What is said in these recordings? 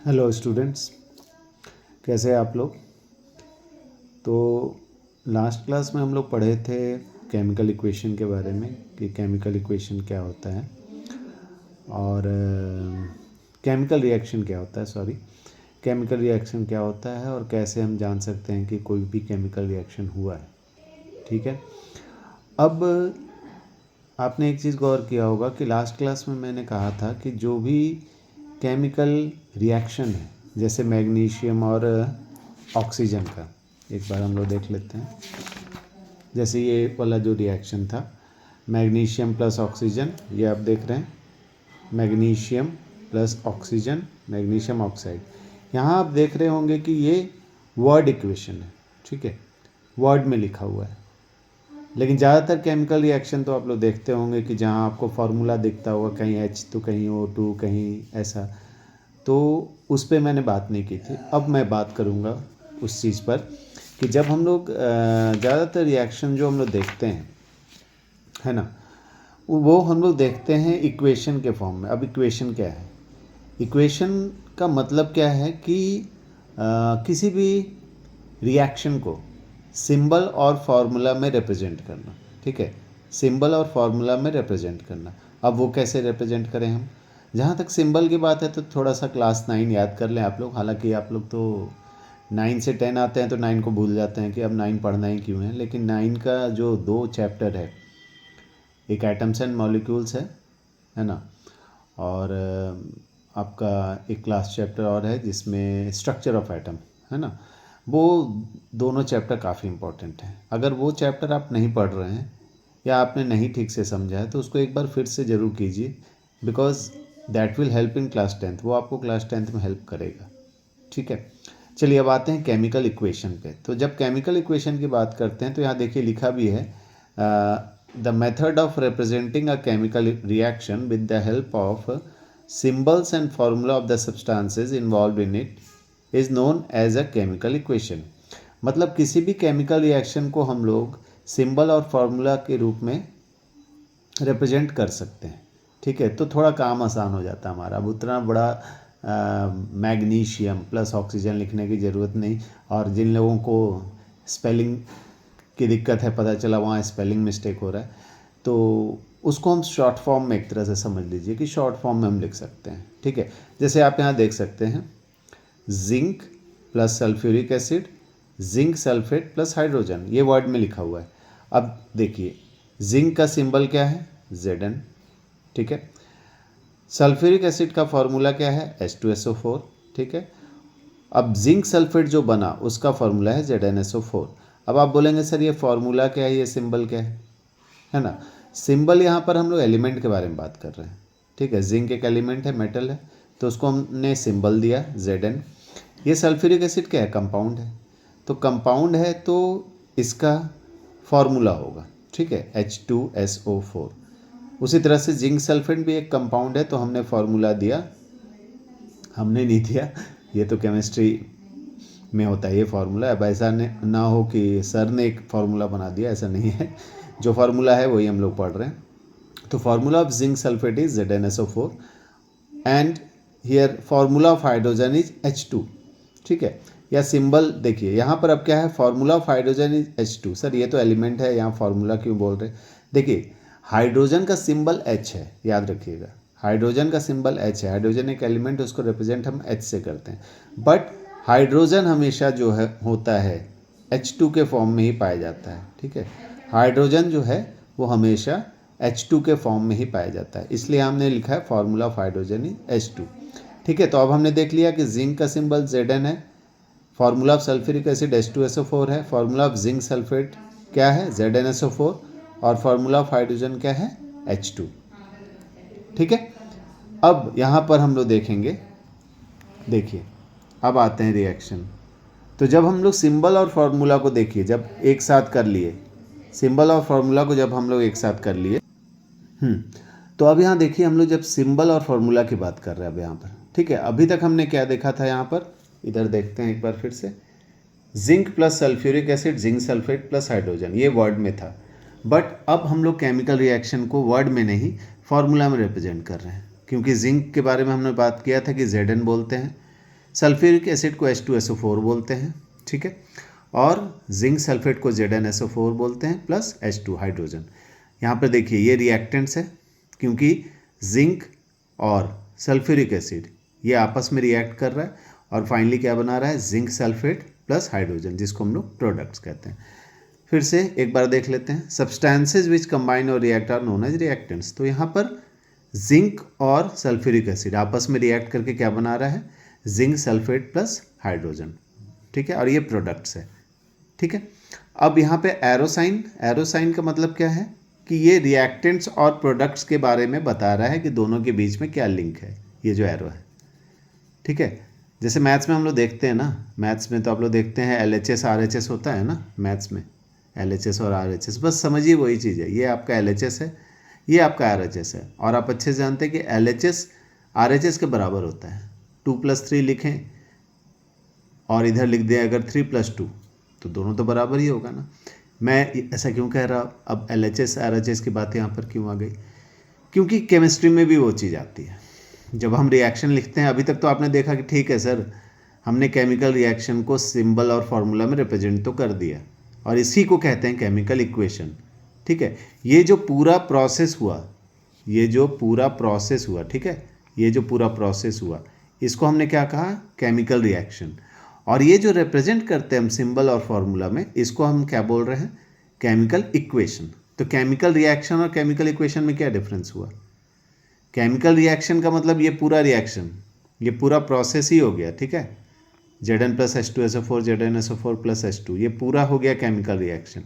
Hello students, कैसे हैं आप लोग। तो लास्ट क्लास में हम लोग पढ़े थे केमिकल इक्वेशन के बारे में कि केमिकल इक्वेशन क्या होता है और केमिकल रिएक्शन क्या होता है केमिकल रिएक्शन क्या होता है और कैसे हम जान सकते हैं कि कोई भी केमिकल रिएक्शन हुआ है। ठीक है। अब आपने एक चीज़ गौर किया होगा कि लास्ट क्लास में मैंने कहा था कि जो भी केमिकल रिएक्शन है, जैसे मैग्नीशियम और ऑक्सीजन का, एक बार हम लोग देख लेते हैं। जैसे ये वाला जो रिएक्शन था मैग्नीशियम प्लस ऑक्सीजन, ये आप देख रहे हैं magnesium plus oxygen, magnesium oxide. यहाँ आप देख रहे होंगे कि ये वर्ड इक्वेशन है, ठीक है, वर्ड में लिखा हुआ है। लेकिन ज़्यादातर केमिकल रिएक्शन तो आप लोग देखते होंगे कि जहाँ आपको फार्मूला दिखता होगा, कहीं H तो कहीं O2 कहीं ऐसा, तो उस पर मैंने बात नहीं की थी। अब मैं बात करूँगा उस चीज़ पर कि जब हम लोग ज़्यादातर रिएक्शन जो हम लोग देखते हैं, है ना, वो हम लोग देखते हैं इक्वेशन के फॉर्म में। अब इक्वेशन क्या है? इक्वेशन का मतलब क्या है कि किसी भी रिएक्शन को सिंबल और फार्मूला में रिप्रेजेंट करना। ठीक है, सिंबल और फार्मूला में रिप्रेजेंट करना। अब वो कैसे रिप्रेजेंट करें हम? जहाँ तक सिंबल की बात है तो थोड़ा सा क्लास 9 याद कर लें आप लोग। हालांकि आप लोग तो 9 से 10 आते हैं तो 9 को भूल जाते हैं कि अब 9 पढ़ना ही क्यों है। लेकिन 9 का जो 2 चैप्टर है, एक एटम्स एंड मॉलिक्यूल्स है ना, और आपका एक क्लास चैप्टर और है जिसमें स्ट्रक्चर ऑफ एटम है ना, वो दोनों चैप्टर काफ़ी इंपॉर्टेंट हैं। अगर वो चैप्टर आप नहीं पढ़ रहे हैं या आपने नहीं ठीक से समझा है तो उसको एक बार फिर से ज़रूर कीजिए, because that will help in class 10th। वो आपको क्लास 10th में हेल्प करेगा। ठीक है, चलिए अब आते हैं केमिकल इक्वेशन पे। तो जब केमिकल इक्वेशन की बात करते हैं तो यहाँ देखिए लिखा भी है, the method of representing a chemical reaction with the help of symbols and formula of the substances involve in it is known as a chemical equation. मतलब किसी भी केमिकल रिएक्शन को हम लोग सिंबल और फार्मूला के रूप में रिप्रेजेंट कर सकते हैं। ठीक है, तो थोड़ा काम आसान हो जाता है हमारा। अब उतना बड़ा मैग्नीशियम प्लस ऑक्सीजन लिखने की ज़रूरत नहीं। और जिन लोगों को स्पेलिंग की दिक्कत है, पता चला वहाँ स्पेलिंग मिस्टेक हो रहा है, तो उसको हम शॉर्ट फॉर्म में एक तरह से समझ लीजिए कि शॉर्ट फॉर्म में हम लिख सकते हैं। ठीक है, जैसे आप यहाँ देख सकते हैं zinc plus sulphuric acid, zinc sulphate plus hydrogen, ये वर्ड में लिखा हुआ है। अब देखिए जिंक का सिंबल क्या है? Zn। ठीक है, सल्फ्यूरिक एसिड का फॉर्मूला क्या है? H2SO4। ठीक है, अब जिंक सल्फेट जो बना उसका फॉर्मूला है ZnSO4। अब आप बोलेंगे सर ये फॉर्मूला क्या है, ये सिंबल क्या है ना। सिंबल यहाँ पर हम लोग एलिमेंट के बारे में बात कर रहे हैं। ठीक है, जिंक एक एलिमेंट है, मेटल है, तो उसको हमने सिंबल दिया Zn। ये सल्फ्यूरिक एसिड क्या है? कंपाउंड है, तो कंपाउंड है तो इसका फॉर्मूला होगा, ठीक है, H2SO4। उसी तरह से जिंक सल्फेट भी एक कंपाउंड है, तो हमने फॉर्मूला दिया, हमने नहीं दिया, ये तो केमिस्ट्री में होता है ये फार्मूला। अब ऐसा ना हो कि सर ने एक फार्मूला बना दिया, ऐसा नहीं है। जो फार्मूला है वही हम लोग पढ़ रहे हैं। तो formula of zinc sulphate is ZnSO4 and here formula of hydrogen is H2। ठीक है, या सिंबल देखिए यहाँ पर अब क्या है, formula of hydrogen is H2। Sir ये तो एलिमेंट है, यहाँ फार्मूला क्यों बोल रहे? देखिए हाइड्रोजन का सिंबल H है, याद रखिएगा, हाइड्रोजन का सिंबल H है। हाइड्रोजन एक एलिमेंट, उसको रिप्रेजेंट हम H से करते हैं, बट हाइड्रोजन हमेशा जो है होता है H2 के फॉर्म में ही पाया जाता है। ठीक है, हाइड्रोजन जो है वो हमेशा H2 के फॉर्म में ही पाया जाता है, इसलिए हमने लिखा है formula of hydrogen is H2। ठीक है, तो अब हमने देख लिया कि जिंक का सिंबल Zn है, formula of sulphuric acid H2SO4 है, फार्मूला ऑफ जिंक सल्फेट क्या है? ZnSO4, और फार्मूला ऑफ हाइड्रोजन क्या है? H2। ठीक है, अब यहाँ पर हम लोग देखेंगे, देखिए अब आते हैं रिएक्शन। तो जब हम लोग सिंबल और फार्मूला को देखिए, जब एक साथ कर लिए, सिंबल और फार्मूला को जब हम लोग एक साथ कर लिए, तो अब यहाँ देखिए हम लोग जब सिंबल और फार्मूला की बात कर रहे हैं अब यहाँ पर, ठीक है, अभी तक हमने क्या देखा था यहाँ पर, इधर देखते हैं एक बार फिर से, zinc plus sulphuric acid, zinc sulphate plus hydrogen, ये वर्ड में था। बट अब हम लोग केमिकल रिएक्शन को वर्ड में नहीं फार्मूला में रिप्रेजेंट कर रहे हैं, क्योंकि जिंक के बारे में हमने बात किया था कि Zn बोलते हैं, सल्फ्यूरिक एसिड को H2SO4 बोलते हैं, ठीक है, और जिंक सल्फेट को ZnSO4 बोलते हैं प्लस H2 हाइड्रोजन। यहाँ पर देखिए ये रिएक्टेंट्स है, क्योंकि जिंक और सल्फ्यूरिक एसिड ये आपस में रिएक्ट कर रहा है और फाइनली क्या बना रहा है, जिंक सल्फेट प्लस हाइड्रोजन, जिसको हम लोग प्रोडक्ट्स कहते हैं। फिर से एक बार देख लेते हैं, सब्सटेंसेज विच कंबाइन और react are known as reactants. तो यहाँ पर जिंक और सल्फ्यूरिक एसिड आपस में रिएक्ट करके क्या बना रहा है, जिंक सल्फेट प्लस हाइड्रोजन, ठीक है, और ये प्रोडक्ट्स है, ठीक है। अब यहाँ पे एरोसाइन, एरोसाइन का मतलब क्या है कि ये रिएक्टेंट्स और प्रोडक्ट्स के बारे में बता रहा है कि दोनों के बीच में क्या लिंक है, ये जो एरो है, ठीक है। जैसे मैथ्स में हम लोग देखते हैं ना, मैथ्स में तो आप लोग देखते हैं LHS RHS होता है ना, मैथ्स में LHS और RHS, बस समझिए वही चीज़ है। ये आपका LHS है, ये आपका RHS है, और आप अच्छे से जानते हैं कि LHS RHS के बराबर होता है। 2+3 लिखें और इधर लिख दें अगर 3+2, तो दोनों तो बराबर ही होगा ना। मैं ऐसा क्यों कह रहा, अब LHS RHS की बात यहाँ पर क्यों आ गई, क्योंकि केमिस्ट्री में भी वो चीज़ आती है। जब हम रिएक्शन लिखते हैं, अभी तक तो आपने देखा कि ठीक है सर, हमने केमिकल रिएक्शन को सिंबल और फार्मूला में रिप्रेजेंट तो कर दिया, और इसी को कहते हैं केमिकल इक्वेशन, ठीक है। ये जो पूरा प्रोसेस हुआ, ये जो पूरा प्रोसेस हुआ, ठीक है, ये जो पूरा प्रोसेस हुआ, इसको हमने क्या कहा, केमिकल रिएक्शन। और ये जो रिप्रेजेंट करते हैं हम सिंबल और फार्मूला में, इसको हम क्या बोल रहे हैं, केमिकल इक्वेशन। तो केमिकल रिएक्शन और केमिकल इक्वेशन में क्या डिफरेंस हुआ, केमिकल रिएक्शन का मतलब ये पूरा रिएक्शन, ये पूरा प्रोसेस ही हो गया, ठीक है, Zn plus H2SO4 ZnSO4 plus H2, ये पूरा हो गया केमिकल रिएक्शन।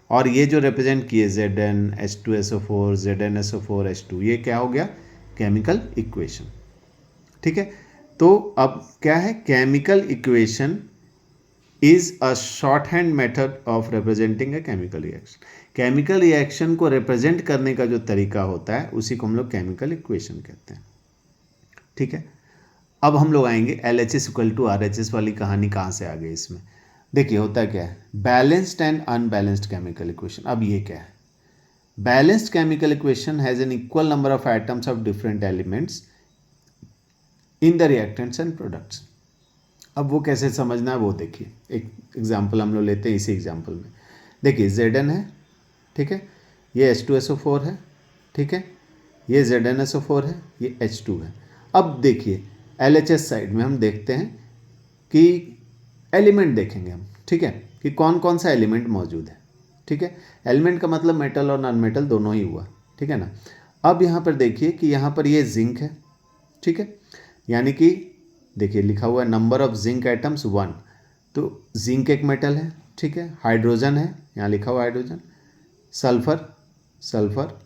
और ये जो रिप्रेजेंट किए Zn H2SO4 ZnSO4 H2, ये क्या हो गया, केमिकल इक्वेशन, ठीक है। तो अब क्या है, chemical equation is a short hand method of representing a chemical reaction. Chemical reaction को रिप्रेजेंट करने का जो तरीका होता है, उसी को हम लोग केमिकल इक्वेशन कहते हैं, ठीक है। अब हम लोग आएंगे LHS इक्वल टू RHS वाली कहानी कहाँ से आ गई इसमें। देखिए होता क्या है, balanced and unbalanced chemical equation. अब ये क्या है, balanced chemical equation has an equal number of atoms of different elements in the reactants and products. अब वो कैसे समझना है वो देखिए, एक एग्जाम्पल हम लोग लेते हैं। इसी एग्जाम्पल में देखिए Zn है, ठीक है, ये H2SO4 है, ठीक है, ये ZnSO4 है, ये H2 है। अब देखिए LHS साइड में हम देखते हैं कि एलिमेंट देखेंगे हम, ठीक है, कि कौन कौन सा एलिमेंट मौजूद है, ठीक है। एलिमेंट का मतलब मेटल और नॉन मेटल दोनों ही हुआ, ठीक है ना। अब यहाँ पर देखिए कि यहाँ पर ये जिंक है, ठीक है, यानी कि देखिए लिखा हुआ है नंबर ऑफ जिंक एटम्स 1, तो जिंक एक मेटल है, ठीक है। हाइड्रोजन है, यहाँ लिखा हुआ hydrogen, sulphur sulphur,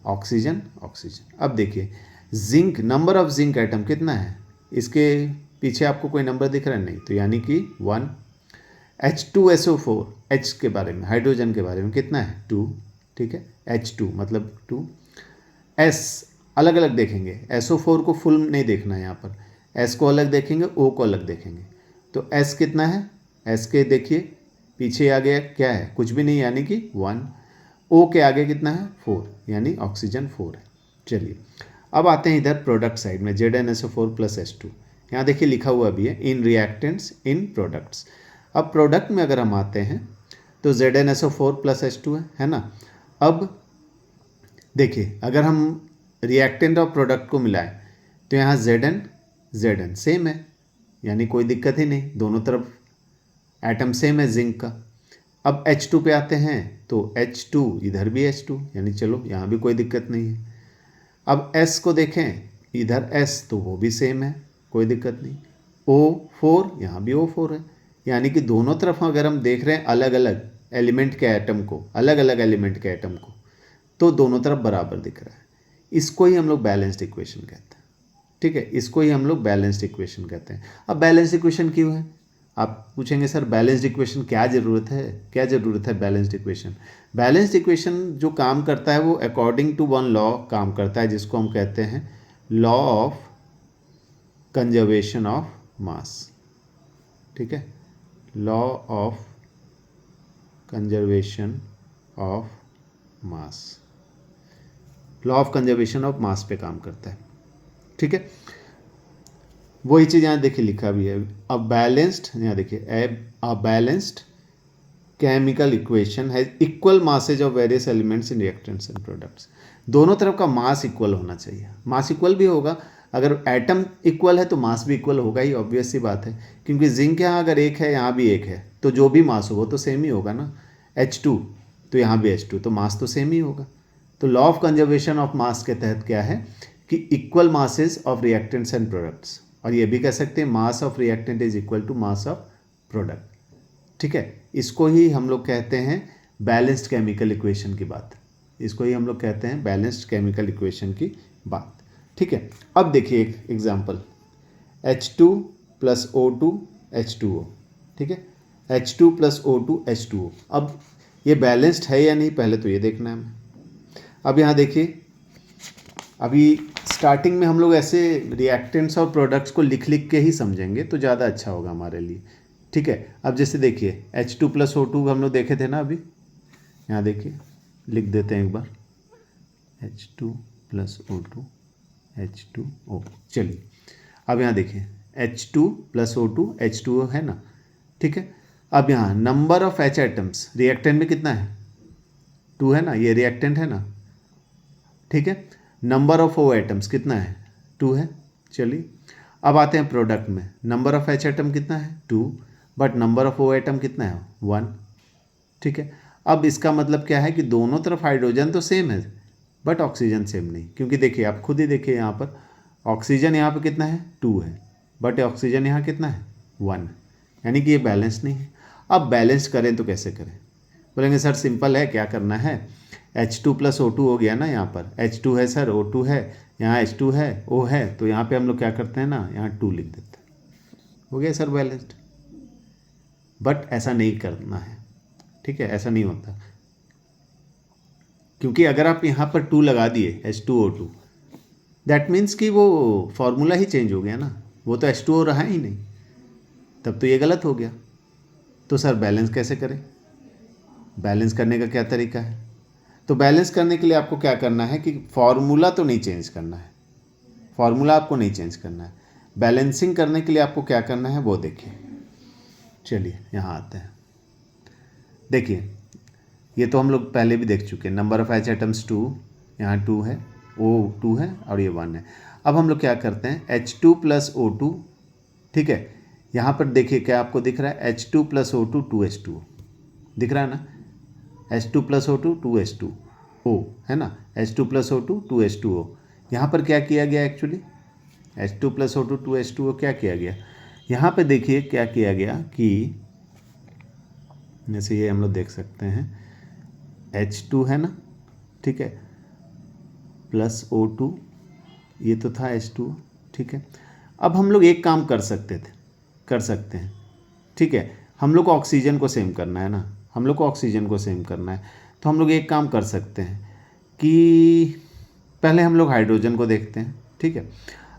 oxygen oxygen. अब देखिए zinc, number of zinc atom कितना है, इसके पीछे आपको कोई नंबर दिख रहा है, नहीं, तो यानी कि 1। H2SO4, H के बारे में, हाइड्रोजन के बारे में कितना है, 2, ठीक है, H2 मतलब 2। S अलग अलग देखेंगे, SO4 को फुल नहीं देखना है यहाँ पर, S को अलग देखेंगे, O को अलग देखेंगे। तो S कितना है, S के देखिए पीछे आ गया क्या है, कुछ भी नहीं, यानी कि 1। O के आगे कितना है, 4, यानी ऑक्सीजन 4 है। चलिए अब आते हैं इधर प्रोडक्ट साइड में, ZnSO4 प्लस H2। यहाँ देखिए लिखा हुआ भी है इन रिएक्टेंट्स इन प्रोडक्ट्स। अब प्रोडक्ट में अगर हम आते हैं तो ZnSO4 प्लस H2 है ना। अब देखिए अगर हम रिएक्टेंट और प्रोडक्ट को मिलाएं तो यहाँ Zn सेम है, यानी कोई दिक्कत ही नहीं, दोनों तरफ एटम सेम है जिंक का। अब H2 पे आते हैं तो H2, इधर भी H2, यानी चलो यहाँ भी कोई दिक्कत नहीं है। अब S को देखें, इधर S तो वो भी सेम है, कोई दिक्कत नहीं। O4, यहाँ भी O4 है, यानी कि दोनों तरफ अगर हम देख रहे हैं अलग अलग एलिमेंट के एटम को, अलग अलग एलिमेंट के एटम को, तो दोनों तरफ बराबर दिख रहा है। इसको ही हम लोग बैलेंस्ड इक्वेशन कहते हैं, ठीक है, इसको ही हम लोग बैलेंस्ड इक्वेशन कहते हैं। अब बैलेंस्ड इक्वेशन क्यों है, आप पूछेंगे सर बैलेंस्ड इक्वेशन क्या ज़रूरत है, क्या ज़रूरत है बैलेंस्ड इक्वेशन। बैलेंस्ड इक्वेशन जो काम करता है वो अकॉर्डिंग टू वन लॉ काम करता है, जिसको हम कहते हैं लॉ ऑफ कंजर्वेशन ऑफ मास, ठीक है, law of conservation of mass, law of conservation of मास पे काम करता है, ठीक है। वही चीज़ यहाँ देखिए लिखा भी है, अ बैलेंस्ड, यहाँ देखिए a balanced chemical equation has equal masses of various elements in reactants and products. दोनों तरफ का मास इक्वल होना चाहिए। मास इक्वल भी होगा, अगर एटम इक्वल है तो मास भी इक्वल होगा ही, ऑब्वियस सी बात है, क्योंकि जिंक यहाँ अगर एक है यहाँ भी एक है तो जो भी मास हो वो तो सेम ही होगा ना। H2 तो यहाँ भी H2, तो मास तो सेम ही होगा। तो law of conservation of mass के तहत क्या है कि equal masses of reactants and products, और ये भी कह सकते हैं mass of reactant is equal to mass of product. ठीक है, इसको ही हम लोग कहते हैं बैलेंस्ड केमिकल इक्वेशन की बात, इसको ही हम लोग कहते हैं बैलेंस्ड केमिकल इक्वेशन की बात। ठीक है, अब देखिए एक example, H2 plus O2 H2O। ठीक है, H2 प्लस O2 H2O। अब ये बैलेंस्ड है या नहीं पहले तो ये देखना है हमें। अब यहाँ देखिए, अभी स्टार्टिंग में हम लोग ऐसे रिएक्टेंट्स और प्रोडक्ट्स को लिख लिख के ही समझेंगे तो ज़्यादा अच्छा होगा हमारे लिए। ठीक है, अब जैसे देखिए H2 प्लस O2 हम लोग देखे थे ना, अभी यहाँ देखिए लिख देते हैं एक बार, H2 प्लस O2 H2O। चलिए अब यहाँ देखिए H2 प्लस O2 H2O है ना। ठीक है, अब यहाँ number of H atoms reactant में कितना है, 2 है ना, ये रिएक्टेंट है ना। ठीक है, नंबर ऑफ O एटम्स कितना है, 2 है। चलिए अब आते हैं प्रोडक्ट में, नंबर ऑफ H एटम कितना है, 2, but number of O atom कितना है, 1। ठीक है, अब इसका मतलब क्या है कि दोनों तरफ हाइड्रोजन तो सेम है बट ऑक्सीजन सेम नहीं, क्योंकि देखिए आप खुद ही देखिए यहाँ पर ऑक्सीजन यहाँ पर कितना है, 2 है, बट ऑक्सीजन यहाँ कितना है, 1, यानी कि ये बैलेंस नहीं है। अब बैलेंस करें तो कैसे करें, बोलेंगे सर सिंपल है, क्या करना है, H2 प्लस O2 हो गया ना, यहाँ पर H2 है सर, O2 है, यहाँ H2 है, O है, तो यहाँ पे हम लोग क्या करते हैं ना, यहाँ 2 लिख देते हैं, हो गया सर बैलेंस्ड। बट ऐसा नहीं करना है। ठीक है, ऐसा नहीं होता, क्योंकि अगर आप यहाँ पर 2 लगा दिए H2O2, दैट मीन्स कि वो फॉर्मूला ही चेंज हो गया ना, वो तो H2O रहा ही नहीं, तब तो ये गलत हो गया। तो सर बैलेंस कैसे करें, बैलेंस करने का क्या तरीका है, तो बैलेंस करने के लिए आपको क्या करना है कि फॉर्मूला तो नहीं चेंज करना है, फॉर्मूला आपको नहीं चेंज करना है। बैलेंसिंग करने के लिए आपको क्या करना है वो देखिए। चलिए यहाँ आते हैं, देखिए ये तो हम लोग पहले भी देख चुके हैं, नंबर ऑफ H एटम्स 2, यहाँ 2 है, O2 है और ये 1 है। अब हम लोग क्या करते हैं, H2 प्लस O2, ठीक है, यहाँ पर देखिए क्या आपको दिख रहा है, H2 प्लस O2 2H2O दिख रहा है ना, H2 प्लस O2 2H2O है ना, H2 प्लस O2 2H2O। यहाँ पर क्या किया गया actually, H2 plus O2 2H2O क्या किया गया, यहाँ पे देखिए क्या किया गया कि जैसे ये हम लोग देख सकते हैं H2 है ना, ठीक है, प्लस O2, ये तो था H2, ठीक है। अब हम लोग एक काम कर सकते हैं, ठीक है, हम लोग को ऑक्सीजन को सेम करना है ना, हम लोग को ऑक्सीजन को सेम करना है, तो हम लोग एक काम कर सकते हैं कि पहले हम लोग हाइड्रोजन को देखते हैं। ठीक है,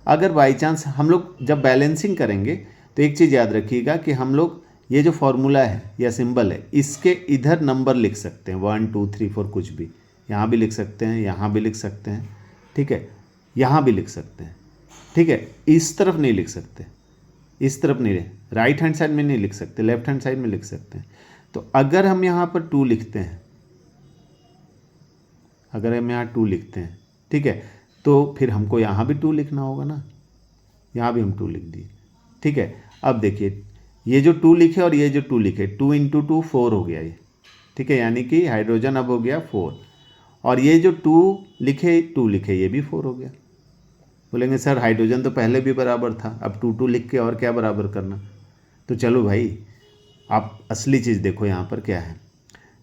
अगर बाई चांस हम लोग जब बैलेंसिंग करेंगे तो एक चीज़ याद रखिएगा कि हम लोग ये जो फॉर्मूला है या सिंबल है इसके इधर नंबर लिख सकते हैं, 1 2 3 4 कुछ भी, यहाँ भी लिख सकते हैं, यहाँ भी लिख सकते हैं, ठीक है, यहाँ भी लिख सकते हैं, ठीक है, इस तरफ नहीं लिख सकते, इस तरफ नहीं, राइट हैंड साइड में नहीं लिख सकते, लेफ्ट हैंड साइड में लिख सकते हैं। तो अगर हम यहाँ पर 2 लिखते हैं, अगर हम यहाँ 2 लिखते हैं, ठीक है, तो फिर हमको यहाँ भी 2 लिखना होगा ना, यहाँ भी हम 2 लिख दिए। ठीक है, अब देखिए ये जो 2 लिखे और ये जो 2 लिखे, 2 इंटू 2 4 हो गया ये, ठीक है, यानी कि हाइड्रोजन अब हो गया 4, और ये जो 2 लिखे ये भी 4 हो गया। बोलेंगे सर हाइड्रोजन तो पहले भी बराबर था, अब 2 2 लिख के और क्या बराबर करना। तो चलो भाई आप असली चीज़ देखो, यहाँ पर क्या है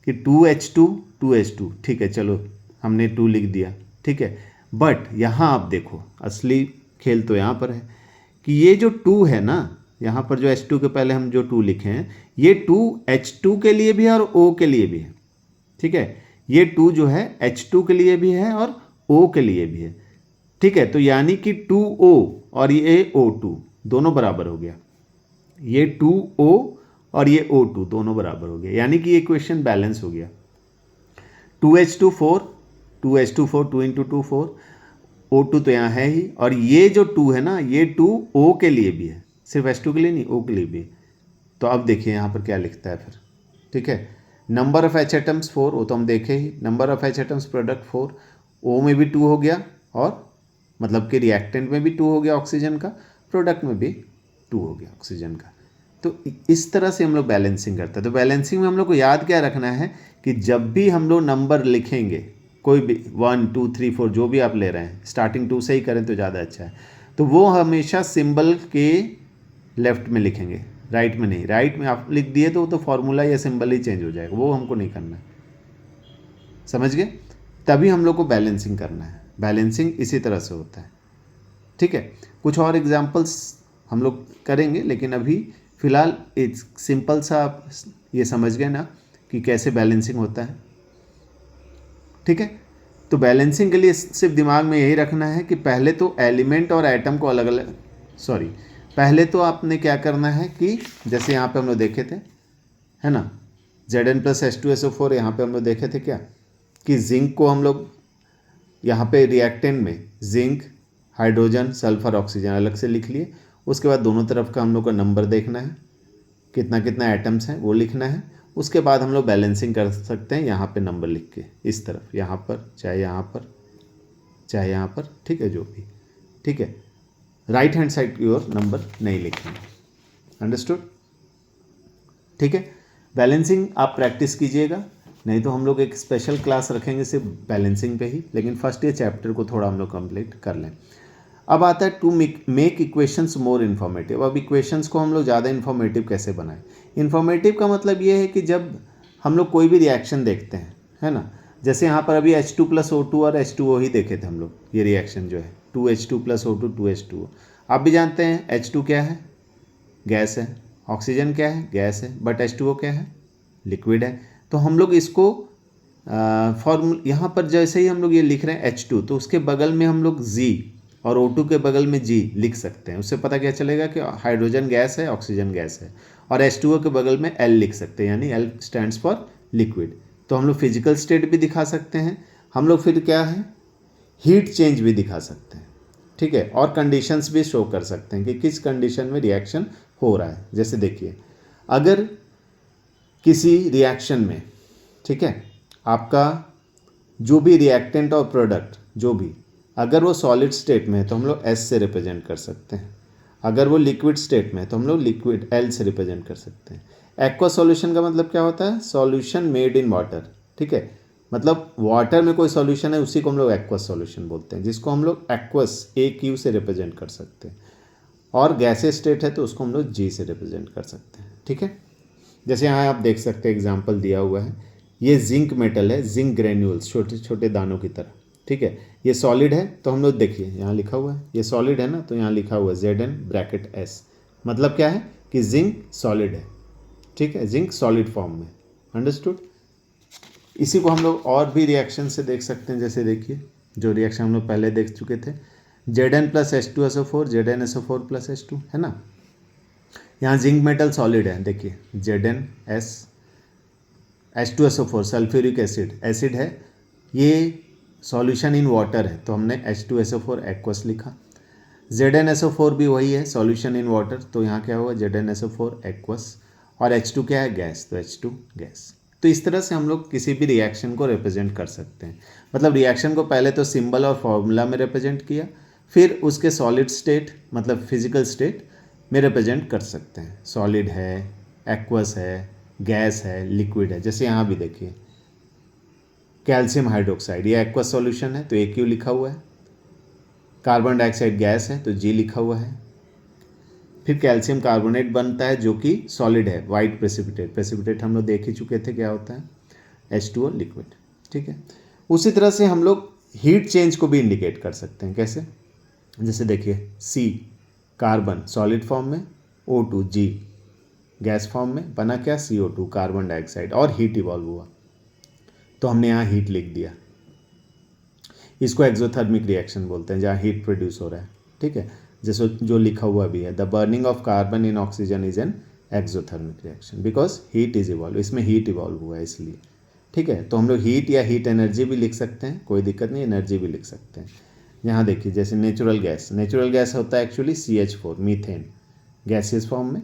कि 2H2 2H2, ठीक है, चलो हमने 2 लिख दिया, ठीक है, बट यहाँ आप देखो असली खेल तो यहाँ पर है कि ये जो 2 है ना, यहाँ पर जो H2 के पहले हम जो 2 लिखे हैं, ये 2 H2 के लिए भी है और O के लिए भी है। ठीक है, ये 2 जो है H2 के लिए भी है और O के लिए भी है। ठीक है, तो यानी कि 2O और ये O2 दोनों बराबर हो गया, ये 2O और ये O2 दोनों बराबर हो गया, यानी कि ये इक्वेशन बैलेंस हो गया। 2H2 4, 2H2 4, 2 इंटू 2 4, O2 तो यहाँ है ही, और ये जो 2 है ना, ये 2 O के लिए भी है, सिर्फ H2 के लिए नहीं, O के लिए भी है। तो अब देखिए यहाँ पर क्या लिखता है फिर, ठीक है। नंबर ऑफ H एटम्स 4, वो तो हम देखे ही, number of H atoms product 4, O में भी 2 हो गया, और मतलब कि रिएक्टेंट में भी 2 हो गया ऑक्सीजन का, प्रोडक्ट में भी 2 हो गया ऑक्सीजन का। तो इस तरह से हम लोग बैलेंसिंग करते हैं। तो बैलेंसिंग में हम लोग को याद क्या रखना है कि जब भी हम लोग नंबर लिखेंगे, कोई भी 1 2 3 4 जो भी आप ले रहे हैं, स्टार्टिंग 2 से ही करें तो ज़्यादा अच्छा है, तो वो हमेशा सिंबल के लेफ्ट में लिखेंगे, राइट में नहीं। राइट में आप लिख दिए तो फॉर्मूला या सिंबल ही चेंज हो जाएगा, वो हमको नहीं करना है, समझ गए। तभी हम लोग को बैलेंसिंग करना है, बैलेंसिंग इसी तरह से होता है, ठीक है। कुछ और एग्जांपल्स हम लोग करेंगे, लेकिन अभी फ़िलहाल एक सिंपल सा आप ये समझ गए ना कि कैसे बैलेंसिंग होता है, ठीक है। तो बैलेंसिंग के लिए सिर्फ दिमाग में यही रखना है कि पहले तो एलिमेंट और एटम को अलग अलग, पहले तो आपने क्या करना है कि जैसे यहाँ पे हम लोग देखे थे, है ना, Zn+H2SO4, यहाँ पे हम लोग देखे थे क्या कि जिंक को हम लोग यहाँ पे रिएक्टेंट में जिंक, हाइड्रोजन, सल्फर, ऑक्सीजन अलग से लिख लिए। उसके बाद दोनों तरफ का हम लोग का नंबर देखना है, कितना कितना एटम्स हैं वो लिखना है। उसके बाद हम लोग बैलेंसिंग कर सकते हैं यहाँ पे नंबर लिख के, इस तरफ, यहाँ पर, चाहे यहाँ पर, चाहे यहाँ पर, ठीक है, जो भी, ठीक है। राइट हैंड साइड की ओर नंबर नहीं लिखेंगे, अंडरस्टूड, ठीक है। बैलेंसिंग आप प्रैक्टिस कीजिएगा, नहीं तो हम लोग एक स्पेशल क्लास रखेंगे सिर्फ बैलेंसिंग पे ही, लेकिन फर्स्ट ये चैप्टर को थोड़ा हम लोग कंप्लीट कर लें। अब आता है to make equations more informative. अब इक्वेशंस को हम लोग ज़्यादा इन्फॉर्मेटिव कैसे बनाएं। इन्फॉर्मेटिव का मतलब ये है कि जब हम लोग कोई भी रिएक्शन देखते हैं, है ना, जैसे यहाँ पर अभी H2+O2 और H2O ही देखे थे हम लोग, ये रिएक्शन जो है 2H2+O2 2H2O। आप भी जानते हैं H2 क्या है, गैस है, ऑक्सीजन क्या है, गैस है, बट H2O क्या है, लिक्विड है। तो हम लोग इसको यहाँ पर जैसे ही हम लोग ये लिख रहे हैं H2, तो उसके बगल में हम लोग G और O2 के बगल में G लिख सकते हैं। उससे पता क्या चलेगा कि हाइड्रोजन गैस है, ऑक्सीजन गैस है। और H2O के बगल में L लिख सकते हैं, यानी L स्टैंड्स फॉर लिक्विड। तो हम लोग फिजिकल स्टेट भी दिखा सकते हैं, हम लोग फिर क्या है, हीट चेंज भी दिखा सकते हैं, ठीक है, और कंडीशंस भी शो कर सकते हैं कि किस कंडीशन में रिएक्शन हो रहा है। जैसे देखिए, अगर किसी रिएक्शन में, ठीक है, आपका जो भी रिएक्टेंट और प्रोडक्ट जो भी, अगर वो सॉलिड स्टेट में है तो हम लोग S से रिप्रेजेंट कर सकते हैं, अगर वो लिक्विड स्टेट में है तो हम लोग लिक्विड L से रिप्रेजेंट कर सकते हैं। एक्वा सॉल्यूशन का मतलब क्या होता है, सॉल्यूशन मेड इन वाटर, ठीक है, मतलब वाटर में कोई सॉल्यूशन है उसी को हम लोग एक्वस सॉल्यूशन बोलते हैं, जिसको हम लोग एक्वस AQ से रिप्रेजेंट कर सकते हैं। और गैसेस स्टेट है तो उसको हम लोग G से रिप्रेजेंट कर सकते हैं, ठीक है। जैसे यहाँ आप देख सकते हैं एग्जाम्पल दिया हुआ है, ये जिंक मेटल है, जिंक ग्रेन्यूल्स, छोटे छोटे दानों की तरह, ठीक है। ये सॉलिड है तो हम लोग देखिए यहाँ लिखा हुआ है, ये सॉलिड है ना, तो यहाँ लिखा हुआ है Zn(S), मतलब क्या है कि जिंक सॉलिड है, ठीक है, जिंक सॉलिड फॉर्म में, अंडरस्टूड। इसी को हम लोग और भी रिएक्शन से देख सकते हैं, जैसे देखिए जो रिएक्शन हम लोग पहले देख चुके थे, Zn+H2SO4 ZnSO4+H2, है ना। यहाँ जिंक मेटल सॉलिड है, देखिए Zn(S), H2SO4 सल्फ्यूरिक एसिड है, ये सॉल्यूशन इन वाटर है तो हमने H2SO4 एक्वस लिखा। ZnSO4 भी वही है, सॉल्यूशन इन वाटर, तो यहाँ क्या हुआ, ZnSO4 एक्वस। और H2 क्या है, गैस, तो H2 गैस। तो इस तरह से हम लोग किसी भी रिएक्शन को रिप्रेजेंट कर सकते हैं। मतलब रिएक्शन को पहले तो सिंबल और फॉर्मूला में रिप्रेजेंट किया, फिर उसके सॉलिड स्टेट मतलब फिजिकल स्टेट में रिप्रेजेंट कर सकते हैं। सॉलिड है, एक्वस है, गैस है, लिक्विड है। जैसे यहाँ भी देखिए कैल्शियम हाइड्रोक्साइड, ये एक्वस सॉल्यूशन है तो AQ लिखा हुआ है, कार्बन डाइऑक्साइड गैस है तो G लिखा हुआ है। फिर कैल्शियम कार्बोनेट बनता है जो कि सॉलिड है, वाइट प्रेसिपिटेट हम लोग देख ही चुके थे क्या होता है, H2O लिक्विड, ठीक है। उसी तरह से हम लोग हीट चेंज को भी इंडिकेट कर सकते हैं, कैसे, जैसे देखिए C कार्बन सॉलिड फॉर्म में, O2 G गैस फॉर्म में, बना क्या, CO2 कार्बन डाइऑक्साइड, और हीट इवॉल्व हुआ तो हमने यहाँ हीट लिख दिया। इसको एक्सोथर्मिक रिएक्शन बोलते हैं, जहाँ हीट प्रोड्यूस हो रहा है, ठीक है, जैसे जो लिखा हुआ भी है, the burning of carbon in oxygen is an exothermic reaction because heat is evolve, इसमें हीट इवॉल्व हुआ है इसलिए, ठीक है। तो हम लोग हीट या हीट एनर्जी भी लिख सकते हैं, कोई दिक्कत नहीं, एनर्जी भी लिख सकते हैं। यहाँ देखिए जैसे नेचुरल गैस होता है actually CH4 methane gaseous form में,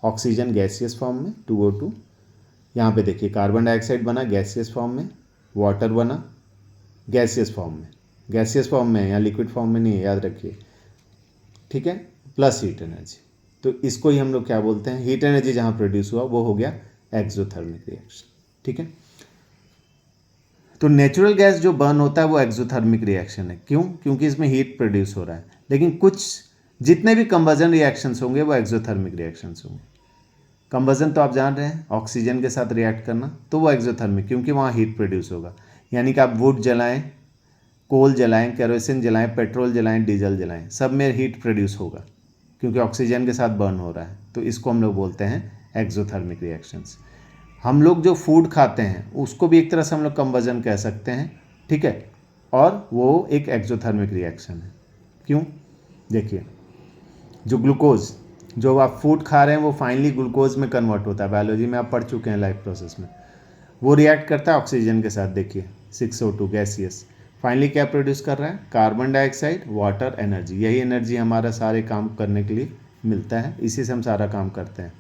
ऑक्सीजन गैसियस फॉर्म में 2O2। यहाँ पे देखिए कार्बन डाइऑक्साइड बना गैसियस फॉर्म में, वाटर बना गैसियस फॉर्म में, यहाँ लिक्विड फॉर्म में नहीं है, याद रखिए, ठीक है, प्लस हीट एनर्जी। तो इसको ही हम लोग क्या बोलते हैं, हीट एनर्जी जहाँ प्रोड्यूस हुआ वो हो गया एक्सोथर्मिक रिएक्शन, ठीक है। तो नेचुरल गैस जो बर्न होता है वो एक्सोथर्मिक रिएक्शन है, क्यों? क्योंकि इसमें हीट प्रोड्यूस हो रहा है। लेकिन कुछ जितने भी कंबजन रिएक्शंस होंगे वो एक्सोथर्मिक रिएक्शंस होंगे। कंबजन तो आप जान रहे हैं, ऑक्सीजन के साथ रिएक्ट करना, तो वो एक्सोथर्मिक, क्योंकि वहाँ हीट प्रोड्यूस होगा। यानी कि आप वुड जलाएं, कोल जलाएं, केरोसिन जलाएं, पेट्रोल जलाएं, डीजल जलाएं, सब में हीट प्रोड्यूस होगा क्योंकि ऑक्सीजन के साथ बर्न हो रहा है। तो इसको हम लोग बोलते हैं एक्सोथर्मिक रिएक्शंस। हम लोग जो फूड खाते हैं उसको भी एक तरह से हम लोग कंबजन कह सकते हैं, ठीक है, और वो एक एक्सोथर्मिक रिएक्शन है। क्यों? देखिए, जो ग्लूकोज जो आप फूड खा रहे हैं वो फाइनली ग्लूकोज में कन्वर्ट होता है, बायोलॉजी में आप पढ़ चुके हैं लाइफ प्रोसेस में। वो रिएक्ट करता है ऑक्सीजन के साथ, देखिए 6O2 गैसियस, फाइनली क्या प्रोड्यूस कर रहा है, कार्बन डाइऑक्साइड, वाटर, एनर्जी। यही एनर्जी हमारा सारे काम करने के लिए मिलता है, इसी से हम सारा काम करते हैं।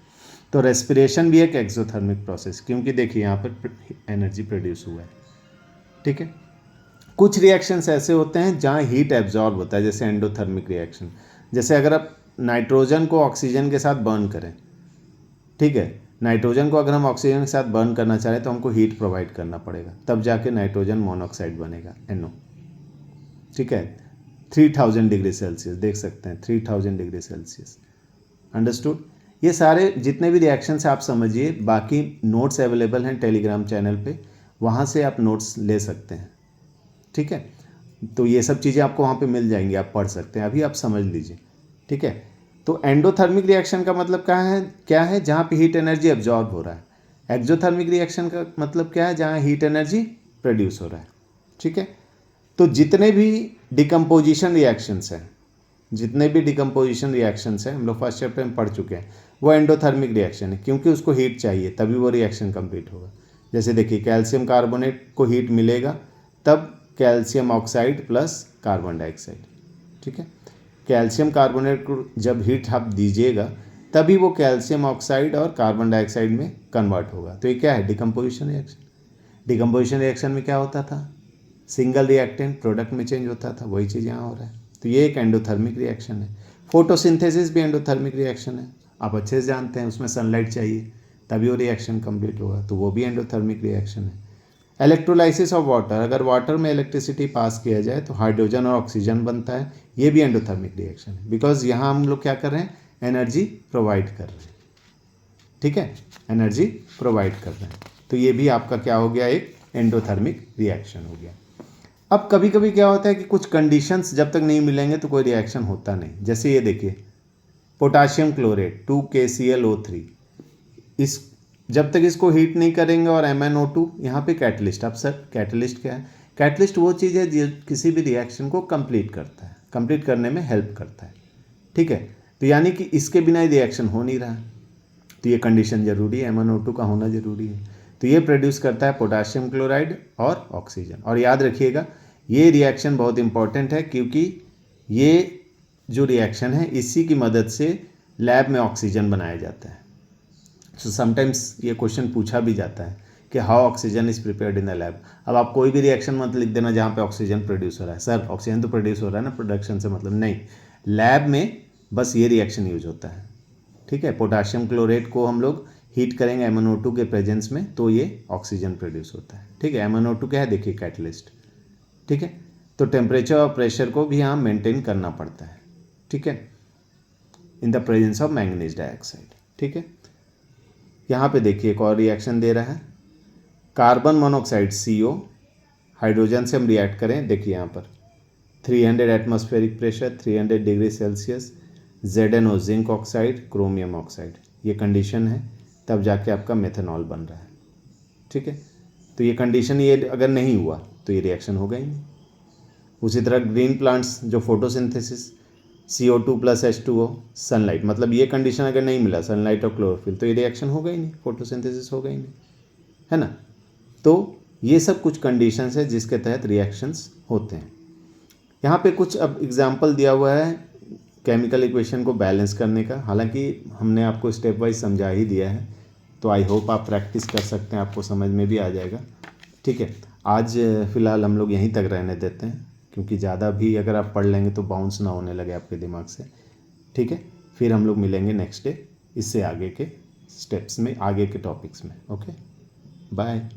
तो रेस्पिरेशन भी एक एक्सोथर्मिक प्रोसेस, क्योंकि देखिए यहाँ पर एनर्जी प्रोड्यूस हुआ है, ठीक है। कुछ रिएक्शंस ऐसे होते हैं जहाँ हीट एब्जॉर्ब होता है, जैसे एंडोथर्मिक रिएक्शन। जैसे अगर आप नाइट्रोजन को ऑक्सीजन के साथ बर्न करें, ठीक है, नाइट्रोजन को अगर हम ऑक्सीजन के साथ बर्न करना चाह रहे हैं तो हमको हीट प्रोवाइड करना पड़ेगा, तब जाके नाइट्रोजन मोनोऑक्साइड बनेगा, NO, ठीक है। 3000 डिग्री सेल्सियस, देख सकते हैं 3000 डिग्री सेल्सियस। अंडरस्टूड? ये सारे जितने भी रिएक्शंस आप समझिए, बाकी नोट्स अवेलेबल हैं टेलीग्राम चैनल पे, वहाँ से आप नोट्स ले सकते हैं, ठीक है। तो ये सब चीज़ें आपको वहाँ पे मिल जाएंगी, आप पढ़ सकते हैं, अभी आप समझ लीजिए, ठीक है। तो एंडोथर्मिक रिएक्शन का मतलब क्या है, जहाँ पे हीट एनर्जी एब्जॉर्ब हो रहा है। एक्सोथर्मिक रिएक्शन का मतलब क्या है, जहाँ हीट एनर्जी प्रोड्यूस हो रहा है, ठीक है। तो जितने भी डिकम्पोजिशन रिएक्शंस हैं, हम लोग फर्स्ट चैप्टर में पढ़ चुके हैं, वो एंडोथर्मिक रिएक्शन है, क्योंकि उसको हीट चाहिए तभी वो रिएक्शन कंप्लीट होगा। जैसे देखिए, कैल्शियम कार्बोनेट को हीट मिलेगा तब calcium oxide plus carbon dioxide, ठीक है। कैल्शियम कार्बोनेट को जब हीट आप दीजिएगा तभी वो कैल्शियम ऑक्साइड और कार्बन डाइऑक्साइड में कन्वर्ट होगा। तो ये क्या है, डिकम्पोजिशन रिएक्शन। डिकम्पोजिशन रिएक्शन में क्या होता था, सिंगल रिएक्टेंट प्रोडक्ट में चेंज होता था, वही चीज़ यहाँ हो रहा है। तो ये एक एंडोथर्मिक रिएक्शन है। फोटोसिंथेसिस भी एंडोथर्मिक रिएक्शन है, आप अच्छे से जानते हैं, उसमें सनलाइट चाहिए तभी वो रिएक्शन कंप्लीट होगा, तो वो भी एंडोथर्मिक रिएक्शन है। इलेक्ट्रोलाइसिस ऑफ वाटर, अगर वाटर में इलेक्ट्रिसिटी पास किया जाए तो हाइड्रोजन और ऑक्सीजन बनता है, ये भी एंडोथर्मिक रिएक्शन है, बिकॉज यहाँ हम लोग क्या कर रहे हैं, एनर्जी प्रोवाइड कर रहे हैं, ठीक है, एनर्जी प्रोवाइड कर रहे हैं। तो ये भी आपका क्या हो गया, एक एंडोथर्मिक रिएक्शन हो गया। अब कभी कभी क्या होता है कि कुछ कंडीशंस जब तक नहीं मिलेंगे तो कोई रिएक्शन होता नहीं। जैसे ये देखिए, पोटाशियम क्लोरेट 2KClO3, इस जब तक इसको हीट नहीं करेंगे और MnO2 यहाँ पे कैटलिस्ट। अब सर कैटलिस्ट क्या है, कैटलिस्ट वो चीज़ है जो किसी भी रिएक्शन को कंप्लीट करता है, कंप्लीट करने में हेल्प करता है, ठीक है। तो यानी कि इसके बिना ही रिएक्शन हो नहीं रहा, तो ये कंडीशन जरूरी है, MnO2 का होना जरूरी है। तो ये प्रोड्यूस करता है पोटाशियम क्लोराइड और ऑक्सीजन। और याद रखिएगा, ये रिएक्शन बहुत इंपॉर्टेंट है, क्योंकि ये जो रिएक्शन है इसी की मदद से लैब में ऑक्सीजन बनाया जाता है। सो समटाइम्स ये क्वेश्चन पूछा भी जाता है कि how oxygen is prepared in the lab. अब आप कोई भी रिएक्शन मत लिख देना जहाँ पे ऑक्सीजन प्रोड्यूस हो रहा है, सर ऑक्सीजन तो प्रोड्यूस हो रहा है ना, प्रोडक्शन से मतलब नहीं, लैब में बस ये रिएक्शन यूज होता है, ठीक है। पोटाशियम क्लोरेट को हम लोग हीट करेंगे MnO2 के प्रेजेंस में तो ये ऑक्सीजन प्रोड्यूस होता है, ठीक है। MnO2 क्या है, देखिए कैटलिस्ट, ठीक है। तो टेम्परेचर और प्रेशर को भी यहाँ मेंटेन करना पड़ता है, ठीक है, in the presence of manganese dioxide, ठीक है। यहाँ पे देखिए एक और रिएक्शन दे रहा है, कार्बन मोनोऑक्साइड CO, हाइड्रोजन से हम रिएक्ट करें, देखिए यहाँ पर 300 atmospheric pressure, 300 degree Celsius, ZnO zinc oxide, chromium oxide, ये कंडीशन है, तब जाके आपका मेथनॉल बन रहा है, ठीक है। तो ये कंडीशन ये अगर नहीं हुआ तो ये रिएक्शन होगा ही नहीं। उसी तरह ग्रीन प्लांट्स जो फोटोसिंथेसिस, CO2 + H2O, सनलाइट, मतलब ये कंडीशन अगर नहीं मिला, सनलाइट और क्लोरोफिल, तो ये रिएक्शन होगा ही नहीं, फोटोसिंथेसिस होगा ही नहीं, है ना। तो ये सब कुछ कंडीशंस है जिसके तहत रिएक्शंस होते हैं। यहाँ पे कुछ अब एग्जाम्पल दिया हुआ है केमिकल इक्वेशन को बैलेंस करने का। हालांकि हमने आपको स्टेप वाइज समझा ही दिया है, तो आई होप आप प्रैक्टिस कर सकते हैं, आपको समझ में भी आ जाएगा। ठीक है, आज फ़िलहाल हम लोग यहीं तक रहने देते हैं, क्योंकि ज़्यादा भी अगर आप पढ़ लेंगे तो बाउंस ना होने लगे आपके दिमाग से। ठीक है, फिर हम लोग मिलेंगे नेक्स्ट डे इससे आगे के स्टेप्स में, आगे के टॉपिक्स में। Okay, bye.